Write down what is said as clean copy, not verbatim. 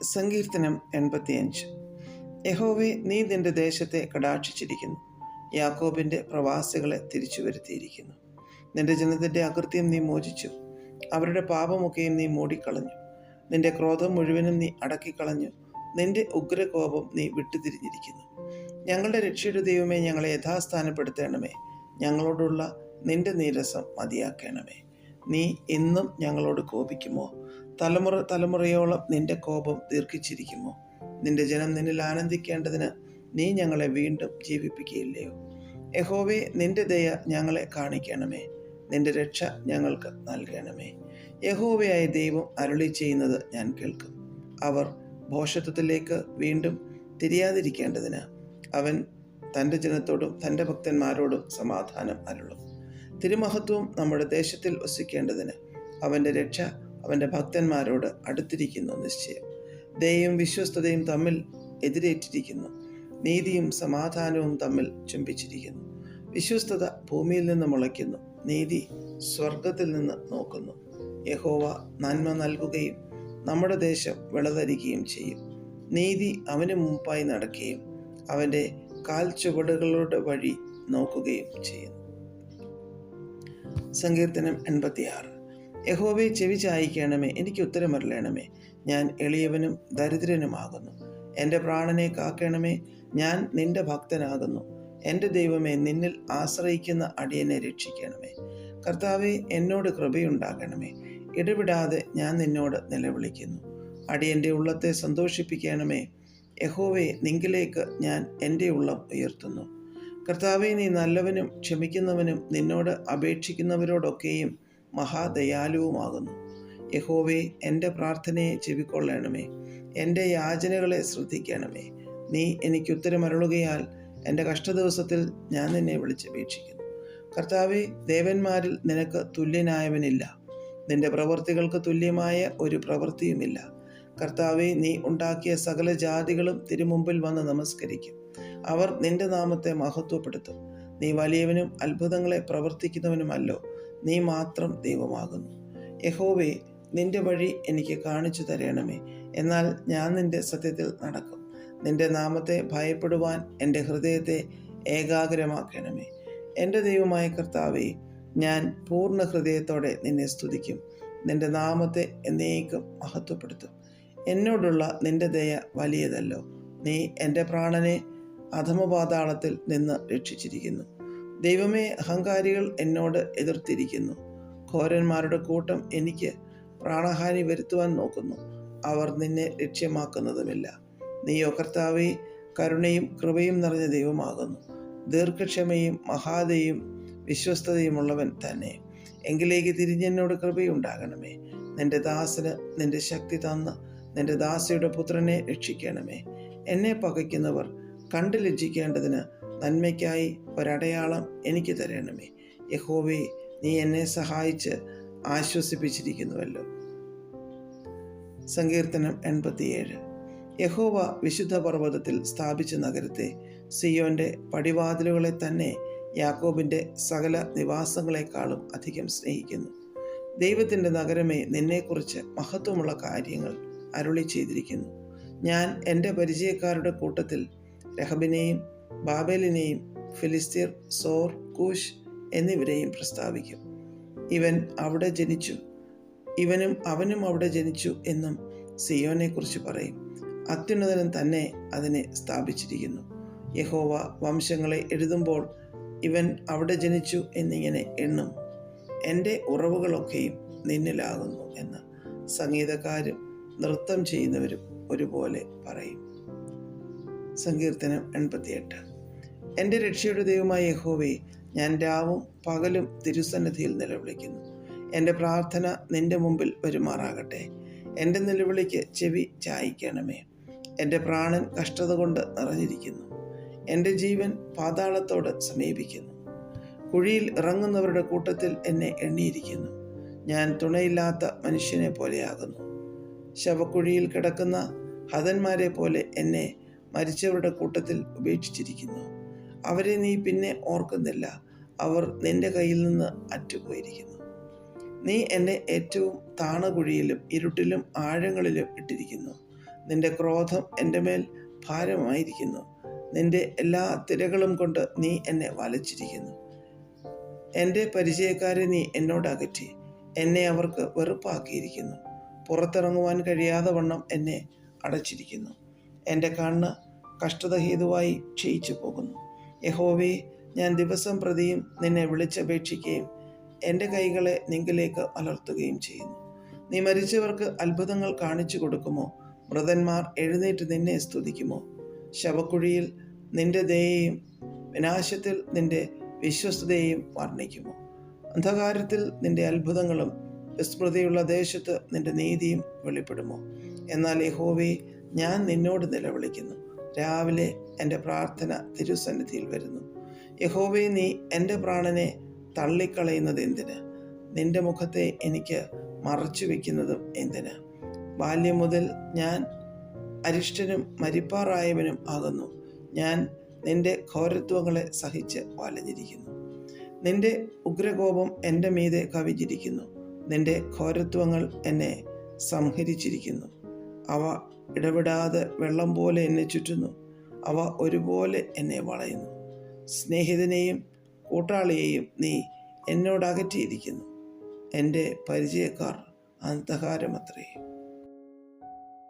സങ്കീർത്തനം 85. യഹോവേ, നീ നിന്റെ ദേശത്തെ കടാക്ഷിച്ചിരിക്കുന്നു. യാക്കോബിൻ്റെ പ്രവാസികളെ തിരിച്ചു വരുത്തിയിരിക്കുന്നു. നിന്റെ ജനത്തിൻ്റെ അകൃത്യം നീ മോചിച്ചു, അവരുടെ പാപമൊക്കെയും നീ മൂടിക്കളഞ്ഞു. നിന്റെ ക്രോധം മുഴുവനും നീ അടക്കിക്കളഞ്ഞു, നിന്റെ ഉഗ്രകോപം നീ വിട്ടുതിരിഞ്ഞിരിക്കുന്നു. ഞങ്ങളുടെ രക്ഷയുടെ ദൈവമേ, ഞങ്ങളെ യഥാസ്ഥാനപ്പെടുത്തണമേ. ഞങ്ങളോടുള്ള നിന്റെ നീരസം മതിയാക്കണമേ. നീ ഇന്നും ഞങ്ങളോട് കോപിക്കുമോ? തലമുറ തലമുറയോളം നിന്റെ കോപം ദീർഘിച്ചിരിക്കുമോ? നിന്റെ ജനം നിന്നിൽ ആനന്ദിക്കേണ്ടതിന് നീ ഞങ്ങളെ വീണ്ടും ജീവിപ്പിക്കുകയില്ലയോ? യഹോവേ, നിന്റെ ദയ ഞങ്ങളെ കാണിക്കണമേ. നിന്റെ രക്ഷ ഞങ്ങൾക്ക് നൽകണമേ. യഹോവയായ ദൈവം അരുളി ചെയ്യുന്നത് ഞാൻ കേൾക്കും. അവർ ഭോഷത്വത്തിലേക്ക് വീണ്ടും തിരിയാതിരിക്കേണ്ടതിന് അവൻ തൻ്റെ ജനത്തോടും തൻ്റെ ഭക്തന്മാരോടും സമാധാനം അരുളും. തിരുമഹത്വം നമ്മുടെ ദേശത്തിൽ വസിക്കേണ്ടതിന് അവൻ്റെ രക്ഷ അവൻ്റെ ഭക്തന്മാരോട് അടുത്തിരിക്കുന്നു. നിശ്ചയം ദയയും വിശ്വസ്തതയും തമ്മിൽ എതിരേറ്റിരിക്കുന്നു. നീതിയും സമാധാനവും തമ്മിൽ ചുംബിച്ചിരിക്കുന്നു. വിശ്വസ്തത ഭൂമിയിൽ നിന്ന് മുളയ്ക്കുന്നു, നീതി സ്വർഗത്തിൽ നിന്ന് നോക്കുന്നു. യഹോവ നന്മ നൽകുകയും നമ്മുടെ ദേശം വിളതരികയും ചെയ്യും. നീതി അവന് മുമ്പായി നടക്കുകയും അവൻ്റെ കാൽ ചുവടുകളുടെ വഴി നോക്കുകയും ചെയ്യുന്നു. സങ്കീർത്തനം 86. യഹോവേ, ചെവി ചായിക്കണമേ, എനിക്ക് ഉത്തരമരുളണമേ. ഞാൻ എളിയവനും ദരിദ്രനുമാകുന്നു. എൻ്റെ പ്രാണനെ കാക്കണമേ. ഞാൻ നിന്റെ ഭക്തനാകുന്നു. എൻ്റെ ദൈവമേ, നിന്നിൽ ആശ്രയിക്കുന്ന അടിയനെ രക്ഷിക്കണമേ. കർത്താവേ, എന്നോട് കൃപയുണ്ടാകണമേ. ഇടവിടാതെ ഞാൻ നിന്നോട് നിലവിളിക്കുന്നു. അടിയൻ്റെ ഉള്ളത്തെ സന്തോഷിപ്പിക്കണമേ. യഹോവേ, നിങ്കിലേക്ക് ഞാൻ എൻ്റെ ഉള്ളം ഉയർത്തുന്നു. കർത്താവേ, നീ നല്ലവനും ക്ഷമിക്കുന്നവനും നിന്നോട് അപേക്ഷിക്കുന്നവരോടൊക്കെയും മഹാദയാലുവുമാകുന്നു. യഹോവേ, എൻ്റെ പ്രാർത്ഥനയെ ചെവിക്കൊള്ളണമേ. എൻ്റെ യാചനകളെ ശ്രദ്ധിക്കണമേ. നീ എനിക്ക് ഉത്തരമരുളുകയാൽ എൻ്റെ കഷ്ടദിവസത്തിൽ ഞാൻ നിന്നെ വിളിച്ചപേക്ഷിക്കുന്നു. കർത്താവേ, ദേവന്മാരിൽ നിനക്ക് തുല്യനായവനില്ല. നിന്റെ പ്രവൃത്തികൾക്ക് തുല്യമായ ഒരു പ്രവൃത്തിയുമില്ല. കർത്താവേ, നീ ഉണ്ടാക്കിയ സകല ജാതികളും തിരുമുമ്പിൽ വന്ന് നമസ്കരിക്കും. അവർ നിന്റെ നാമത്തെ മഹത്വപ്പെടുത്തും. നീ വലിയവനും അത്ഭുതങ്ങളെ പ്രവർത്തിക്കുന്നവനുമല്ലോ. നീ മാത്രം ദൈവമാകുന്നു. യഹോവേ, നിന്റെ വഴി എനിക്ക് കാണിച്ചു തരണമേ. എന്നാൽ ഞാൻ നിന്റെ സത്യത്തിൽ നടക്കും. നിന്റെ നാമത്തെ ഭയപ്പെടുവാൻ എൻ്റെ ഹൃദയത്തെ ഏകാഗ്രമാക്കണമേ. എൻ്റെ ദൈവമായ കർത്താവേ, ഞാൻ പൂർണ്ണ ഹൃദയത്തോടെ നിന്നെ സ്തുതിക്കും. നിന്റെ നാമത്തെ എന്നേക്കും മഹത്വപ്പെടുത്തും. എന്നോടുള്ള നിന്റെ ദയ വലിയതല്ലോ. നീ എൻ്റെ പ്രാണനെ അധമപാതാളത്തിൽ നിന്ന് രക്ഷിച്ചിരിക്കുന്നു. ദൈവമേ, അഹങ്കാരികൾ എന്നോട് എതിർത്തിരിക്കുന്നു. ഘോരന്മാരുടെ കൂട്ടം എനിക്ക് പ്രാണഹാനി വരുത്തുവാൻ നോക്കുന്നു. അവർ നിന്നെ ലക്ഷ്യമാക്കുന്നതുമില്ല. നീയോ കർത്താവേ, കരുണയും കൃപയും നിറഞ്ഞ ദൈവമാകുന്നു. ദീർഘക്ഷമയും മഹാദയും വിശ്വസ്തതയുമുള്ളവൻ തന്നെ. എങ്കിലേക്ക് തിരിഞ്ഞെന്നോട് കൃപയുണ്ടാകണമേ. നിന്റെ ദാസന് നിന്റെ ശക്തി തന്ന് നിന്റെ ദാസിയുടെ പുത്രനെ രക്ഷിക്കണമേ. എന്നെ പകയ്ക്കുന്നവർ കണ്ടു ലജ്ജിക്കേണ്ടതിന് നന്മയ്ക്കായി ഒരടയാളം എനിക്ക് തരണമേ. യഹോവേ, നീ എന്നെ സഹായിച്ച് ആശ്വസിപ്പിച്ചിരിക്കുന്നുവല്ലോ. സങ്കീർത്തനം 87. യഹോവ വിശുദ്ധ പർവ്വതത്തിൽ സ്ഥാപിച്ച നഗരത്തെ, സിയോന്റെ പടിവാതിലുകളെ തന്നെ യാക്കോബിൻ്റെ സകല നിവാസങ്ങളെക്കാളും അധികം സ്നേഹിക്കുന്നു. ദൈവത്തിൻ്റെ നഗരമേ, നിന്നെക്കുറിച്ച് മഹത്വമുള്ള കാര്യങ്ങൾ അരുളി ചെയ്തിരിക്കുന്നു. ഞാൻ എൻ്റെ പരിചയക്കാരുടെ കൂട്ടത്തിൽ രഹബിനെയും ബാബേലിനെയും ഫിലിസ്തീർ, സോർ, കൂശ് എന്നിവരെയും പ്രസ്താവിക്കും. ഇവനും അവനും അവിടെ ജനിച്ചു എന്നും സിയോനെക്കുറിച്ച് പറയും. അത്യുന്നതൻ തന്നെ അതിനെ സ്ഥാപിച്ചിരിക്കുന്നു. യഹോവ വംശങ്ങളെ എഴുതുമ്പോൾ ഇവൻ അവിടെ ജനിച്ചു എന്നിങ്ങനെ എണ്ണും. എൻ്റെ ഉറവുകളൊക്കെയും നിന്നിലാകുന്നു എന്ന് സംഗീതക്കാരും നൃത്തം ചെയ്യുന്നവരും ഒരുപോലെ പറയും. സങ്കീർത്തനം 88. എൻ്റെ രക്ഷയുടെ ദൈവമായ യഹോവേ, ഞാൻ രാവും പകലും തിരുസന്നിധിയിൽ നിലവിളിക്കുന്നു. എൻ്റെ പ്രാർത്ഥന നിന്റെ മുമ്പിൽ വരുമാറാകട്ടെ. എൻ്റെ നിലവിളിക്ക് ചെവി ചായിക്കണമേ. എൻ്റെ പ്രാണൻ കഷ്ടത കൊണ്ട് നിറഞ്ഞിരിക്കുന്നു. എൻ്റെ ജീവൻ പാതാളത്തോട് സമീപിക്കുന്നു. കുഴിയിൽ ഇറങ്ങുന്നവരുടെ കൂട്ടത്തിൽ എന്നെ എണ്ണിയിരിക്കുന്നു. ഞാൻ തുണയില്ലാത്ത മനുഷ്യനെ പോലെയാകുന്നു. ശവക്കുഴിയിൽ കിടക്കുന്ന ഹതന്മാരെ പോലെ എന്നെ മരിച്ചവരുടെ കൂട്ടത്തിൽ ഉപേക്ഷിച്ചിരിക്കുന്നു. അവരെ നീ പിന്നെ ഓർക്കുന്നില്ല. അവർ നിന്റെ കയ്യിൽ നിന്ന് അറ്റുപോയിരിക്കുന്നു. നീ എന്നെ ഏറ്റവും താണകുഴിയിലും ഇരുട്ടിലും ആഴങ്ങളിലും ഇട്ടിരിക്കുന്നു. നിന്റെ ക്രോധം എൻ്റെ മേൽ ഭാരമായിരിക്കുന്നു. നിന്റെ എല്ലാ തിരകളും കൊണ്ട് നീ എന്നെ വലച്ചിരിക്കുന്നു. എൻ്റെ പരിചയക്കാരെ നീ എന്നോട് അകറ്റി. എന്നെ അവർക്ക് വെറുപ്പാക്കിയിരിക്കുന്നു. പുറത്തിറങ്ങുവാൻ കഴിയാതെ വണ്ണം എന്നെ അടച്ചിരിക്കുന്നു. എൻ്റെ കണ്ണ് കഷ്ടത ഹേതുവായി ക്ഷയിച്ചു പോകുന്നു. യഹോവേ, ഞാൻ ദിവസം പ്രതിയും നിന്നെ വിളിച്ചപേക്ഷിക്കുകയും എൻ്റെ കൈകളെ നിങ്കിലേക്ക് അലർത്തുകയും ചെയ്യുന്നു. നീ മരിച്ചവർക്ക് അത്ഭുതങ്ങൾ കാണിച്ചു കൊടുക്കുമോ? മൃതന്മാർ എഴുന്നേറ്റ് നിന്നെ സ്തുതിക്കുമോ? ശവക്കുഴിയിൽ നിന്റെ ദയയെയും വിനാശത്തിൽ നിന്റെ വിശ്വസ്തതയെയും വർണ്ണിക്കുമോ? അന്ധകാരത്തിൽ നിന്റെ അത്ഭുതങ്ങളും വിസ്മൃതിയുള്ള ദേശത്ത് നിന്റെ നീതിയും വെളിപ്പെടുമോ? എന്നാൽ യഹോവേ, ഞാൻ നിന്നോട് നിലവിളിക്കുന്നു. രാവിലെ എൻ്റെ പ്രാർത്ഥന തിരുസന്നിധിയിൽ വരുന്നു. യഹോവേ, നീ എൻ്റെ പ്രാണനെ തള്ളിക്കളയുന്നത് എന്തിന്? നിന്റെ മുഖത്തെ എനിക്ക് മറച്ചു വയ്ക്കുന്നതും എന്തിന്? ബാല്യം മുതൽ ഞാൻ അരിഷ്ടനും മരിപ്പാറായവനും ആകുന്നു. ഞാൻ നിന്റെ ഘോരത്വങ്ങളെ സഹിച്ച് വലഞ്ഞിരിക്കുന്നു. നിന്റെ ഉഗ്രകോപം എൻ്റെ മീതെ കവിഞ്ഞിരിക്കുന്നു. നിന്റെ ഘോരത്വങ്ങൾ എന്നെ സംഹരിച്ചിരിക്കുന്നു. അവ ഇടപെടാതെ വെള്ളം പോലെ എന്നെ ചുറ്റുന്നു. അവ ഒരുപോലെ എന്നെ വളയുന്നു. സ്നേഹിതനെയും കൂട്ടാളിയെയും നീ എന്നോട് അകറ്റിയിരിക്കുന്നു. എൻ്റെ പരിചയക്കാർ അന്ധകാരമത്രേ.